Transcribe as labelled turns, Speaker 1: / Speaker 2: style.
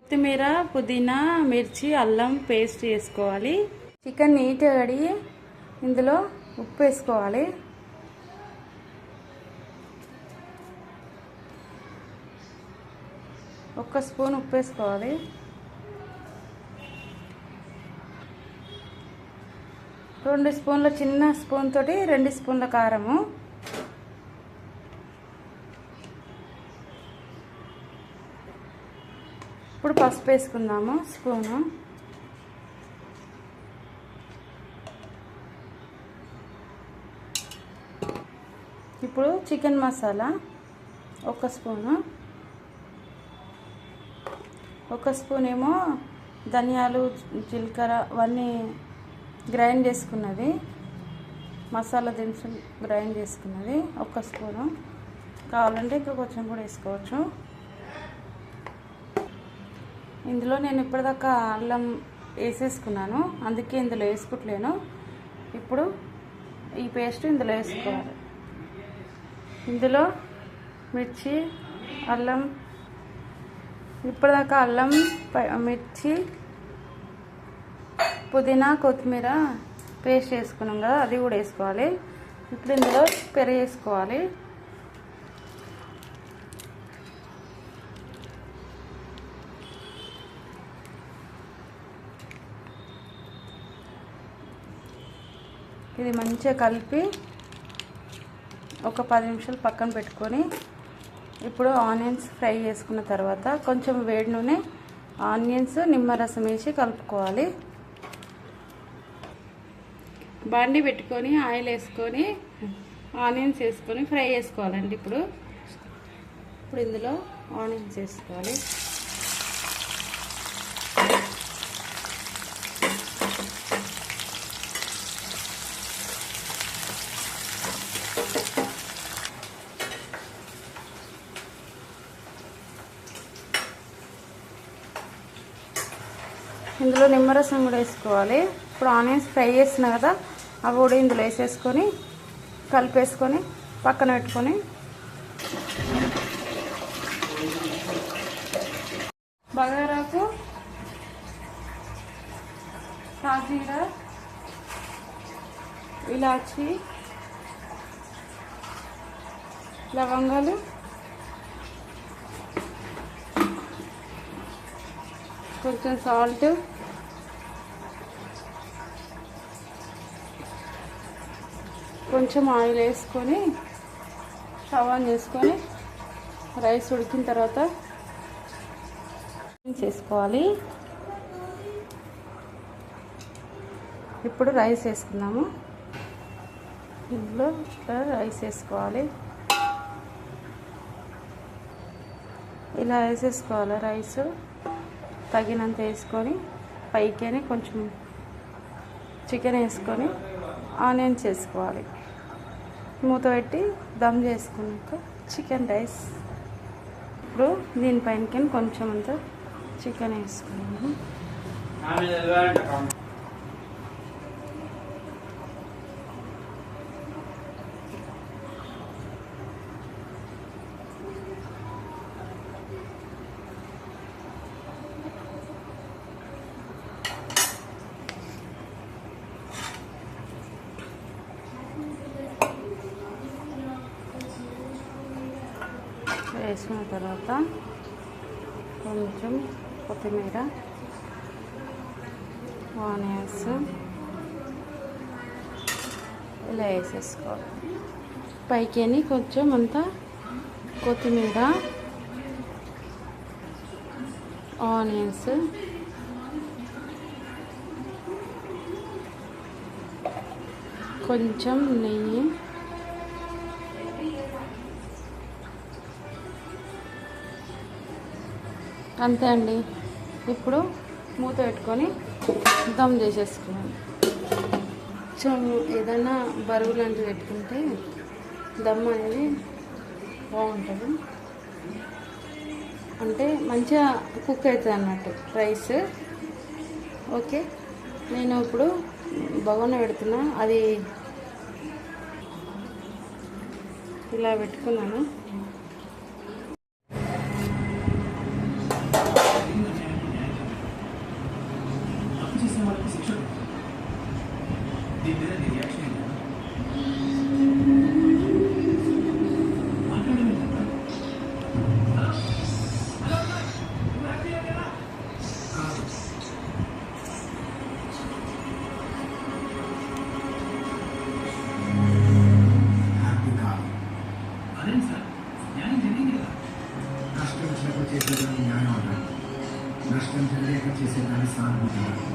Speaker 1: కొత్తిమీర, పుదీనా, మిర్చి, అల్లం పేస్ట్ వేసుకోవాలి. చికెన్ నీట్గా కడిగి ఇందులో ఉప్పు వేసుకోవాలి. ఒక్క స్పూన్ ఉప్పు వేసుకోవాలి. రెండు స్పూన్ల చిన్న స్పూన్ తోటి 2 స్పూన్ల కారము, ఇప్పుడు పసుపు వేసుకుందాము స్పూను. ఇప్పుడు చికెన్ మసాలా 1 స్పూను, 1 స్పూన్ ఏమో ధనియాలు, జీలకర్ర అవన్నీ గ్రైండ్ చేసుకున్నది, మసాలా దినుసులు గ్రైండ్ చేసుకున్నది 1 స్పూను. కావాలంటే ఇంకా కొంచెం కూడా వేసుకోవచ్చు. ఇందులో నేను ఇప్పటిదాకా అల్లం వేసేసుకున్నాను, అందుకే ఇందులో వేసుకుంటలేను. ఇప్పుడు ఈ పేస్ట్ ఇందులో వేసుకోవాలి. ఇందులో మిర్చి, అల్లం, ఇప్పటిదాకా అల్లం, మిర్చి, పుదీనా, కొత్తిమీర పేస్ట్ వేసుకున్నాం కదా, అది కూడా వేసుకోవాలి. ఇప్పుడు ఇందులో పెరుగు వేసుకోవాలి. ఇది మంచిగా కలిపి ఒక 10 నిమిషాలు పక్కన పెట్టుకొని, ఇప్పుడు ఆనియన్స్ ఫ్రై చేసుకున్న తర్వాత కొంచెం వేడి నూనె, ఆనియన్స్, నిమ్మరసం వేసి కలుపుకోవాలి. బాండి పెట్టుకొని ఆయిల్ వేసుకొని ఆనియన్స్ వేసుకొని ఫ్రై చేసుకోవాలండి. ఇప్పుడు ఇందులో ఆనియన్స్ వేసుకోవాలి. ఇందులో నిమ్మరసం కూడా వేసుకోవాలి. ఇప్పుడు ఆనియన్స్ ఫ్రై చేస్తున్నా కదా, అవి కూడా ఇందులో వేసేసుకొని కలిపేసుకొని పక్కన పెట్టుకొని, బగారాకు, సాజీరా, ఇలాచి, లవంగాలు, కొంచెం సాల్ట్, కొంచెం ఆయిల్ వేసుకొని స్టవ్ ఆన్ చేసుకొని రైస్ ఉడికిన తర్వాత చేసుకోవాలి. ఇప్పుడు రైస్ వేసుకుందాము. ఇందులో రైస్ వేసుకోవాలి. ఇలా వేసేసుకోవాలి. రైస్ తగినంత వేసుకొని పైకి కొంచెం చికెన్ వేసుకొని ఆనియన్స్ వేసుకోవాలి. మూత పెట్టి దమ్ చేసుకున్నాక చికెన్ రైస్. ఇప్పుడు దీనిపైన కొంచెం అంత చికెన్ వేసుకున్నాము. వేసుకున్న తర్వాత కొంచెం కొత్తిమీర, ఆనియన్స్ ఇలా వేసేసుకోవాలి. పైకి కొంచెం అంతా కొత్తిమీర, ఆనియన్స్, కొంచెం నెయ్యి, అంతే అండి. ఇప్పుడు మూత పెట్టుకొని దమ్ చేసేసుకున్నాను. సో ఏదైనా బరువు లాంటివి పెట్టుకుంటే దమ్ అనేది బాగుంటుంది, అంటే మంచిగా కుక్ అవుతుంది అన్నట్టు రైస్. ఓకే, నేను ఇప్పుడు బగోన పెడుతున్నా, అది ఇలా పెట్టుకున్నాను.
Speaker 2: చేసే దాన్ని సానుభూతి